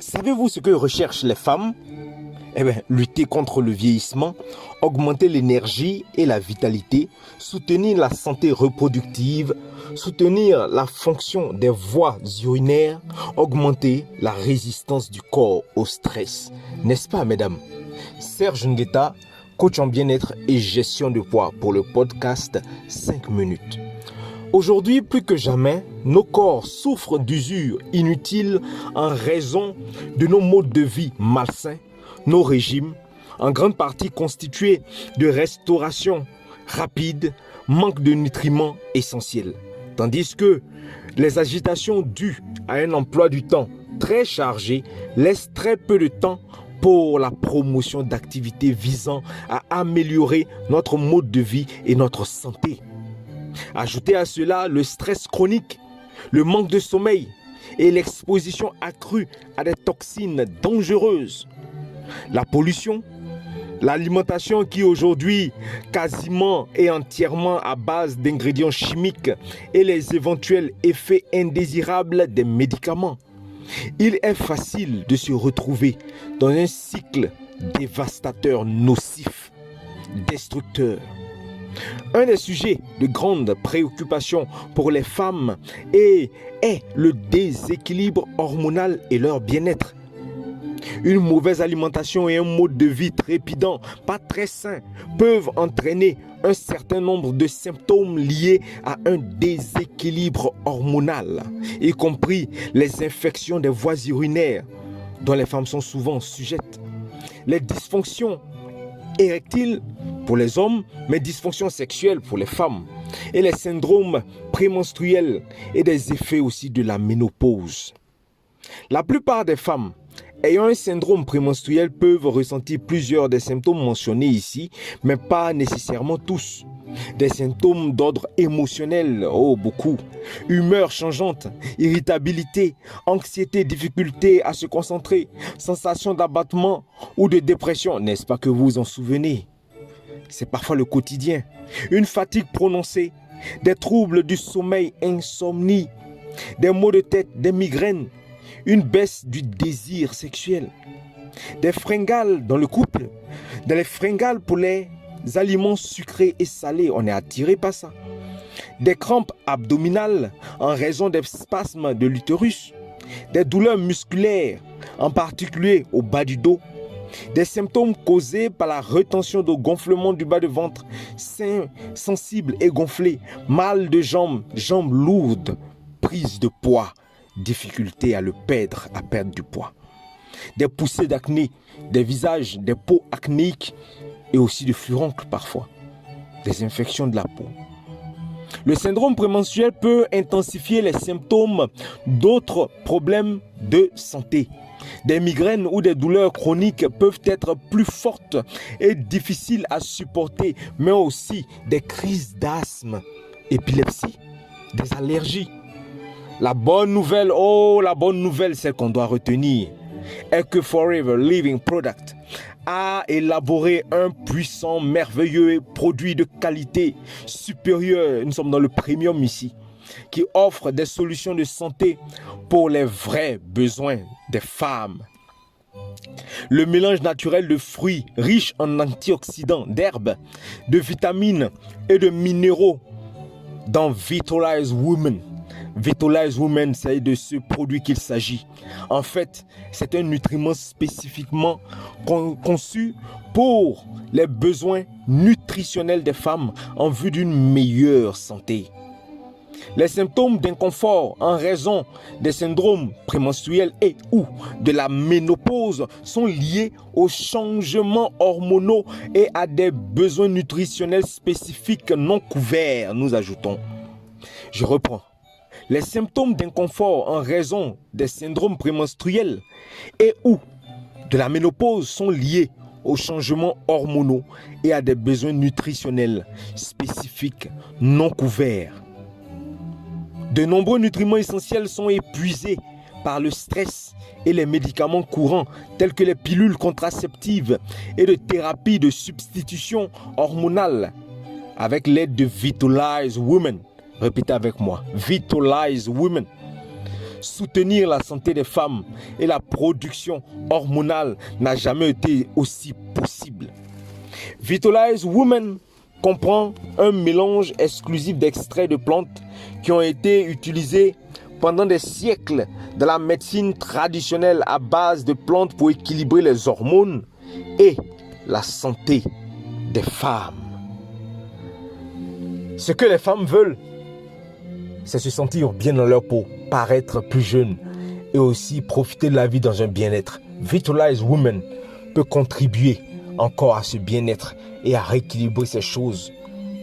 Savez-vous ce que recherchent les femmes? Lutter contre le vieillissement, augmenter l'énergie et la vitalité, soutenir la santé reproductive, soutenir la fonction des voies urinaires, augmenter la résistance du corps au stress. N'est-ce pas, mesdames? Serge Ngueta, coach en bien-être et gestion de poids pour le podcast 5 minutes. Aujourd'hui, plus que jamais, nos corps souffrent d'usure inutile en raison de nos modes de vie malsains, nos régimes, en grande partie constitués de restauration rapide, manque de nutriments essentiels. Tandis que les agitations dues à un emploi du temps très chargé laissent très peu de temps pour la promotion d'activités visant à améliorer notre mode de vie et notre santé. Ajoutez à cela le stress chronique, le manque de sommeil et l'exposition accrue à des toxines dangereuses. La pollution, l'alimentation qui aujourd'hui quasiment et entièrement à base d'ingrédients chimiques et les éventuels effets indésirables des médicaments. Il est facile de se retrouver dans un cycle dévastateur, nocif, destructeur. Un des sujets de grande préoccupation pour les femmes est le déséquilibre hormonal et leur bien-être. Une mauvaise alimentation et un mode de vie trépidant, pas très sain, peuvent entraîner un certain nombre de symptômes liés à un déséquilibre hormonal, y compris les infections des voies urinaires, dont les femmes sont souvent sujettes, les dysfonctions érectiles pour les hommes, mais dysfonctions sexuelles pour les femmes, et les syndromes prémenstruels et des effets aussi de la ménopause. La plupart des femmes ayant un syndrome prémenstruel peuvent ressentir plusieurs des symptômes mentionnés ici, mais pas nécessairement tous. Des symptômes d'ordre émotionnel, beaucoup. Humeur changeante, irritabilité, anxiété, difficulté à se concentrer, sensation d'abattement ou de dépression, n'est-ce pas que vous vous en souvenez? C'est parfois le quotidien. Une fatigue prononcée, des troubles du sommeil, insomnie, des maux de tête, des migraines, une baisse du désir sexuel, des fringales dans le couple, des fringales pour les aliments sucrés et salés, on est attiré par ça, des crampes abdominales en raison des spasmes de l'utérus, des douleurs musculaires, en particulier au bas du dos, des symptômes causés par la rétention de gonflement du bas de ventre, seins sensibles et gonflés, mal de jambes, jambes lourdes, prise de poids, difficulté à perdre du poids, des poussées d'acné, des visages, des peaux acnéiques et aussi de furoncles parfois, des infections de la peau. Le syndrome prémenstruel peut intensifier les symptômes d'autres problèmes de santé. Des migraines ou des douleurs chroniques peuvent être plus fortes et difficiles à supporter, mais aussi des crises d'asthme, épilepsie, des allergies. La bonne nouvelle, celle qu'on doit retenir, est que Forever Living Product a élaboré un puissant, merveilleux produit de qualité supérieure, nous sommes dans le premium ici, qui offre des solutions de santé pour les vrais besoins des femmes. Le mélange naturel de fruits riches en antioxydants, d'herbes, de vitamines et de minéraux dans Vitalize Women. Vitalize Women, c'est de ce produit qu'il s'agit. En fait, c'est un nutriment spécifiquement conçu pour les besoins nutritionnels des femmes en vue d'une meilleure santé. Les symptômes d'inconfort en raison des syndromes prémenstruels et ou de la ménopause sont liés aux changements hormonaux et à des besoins nutritionnels spécifiques non couverts, nous ajoutons. Je reprends. Les symptômes d'inconfort en raison des syndromes prémenstruels et ou de la ménopause sont liés aux changements hormonaux et à des besoins nutritionnels spécifiques non couverts. De nombreux nutriments essentiels sont épuisés par le stress et les médicaments courants tels que les pilules contraceptives et de thérapies de substitution hormonale avec l'aide de Vitalize Women. Répétez avec moi, Vitalize Women. soutenir la santé des femmes et la production hormonale n'a jamais été aussi possible. Vitalize Women comprend un mélange exclusif d'extraits de plantes qui ont été utilisés pendant des siècles dans la médecine traditionnelle à base de plantes pour équilibrer les hormones et la santé des femmes. Ce que les femmes veulent, c'est se sentir bien dans leur peau, paraître plus jeune et aussi profiter de la vie dans un bien-être. Vitalize Women peut contribuer encore à ce bien-être et à rééquilibrer ces choses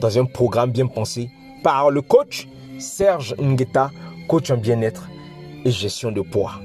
dans un programme bien pensé par le coach Serge Ngueta, coach en bien-être et gestion de poids.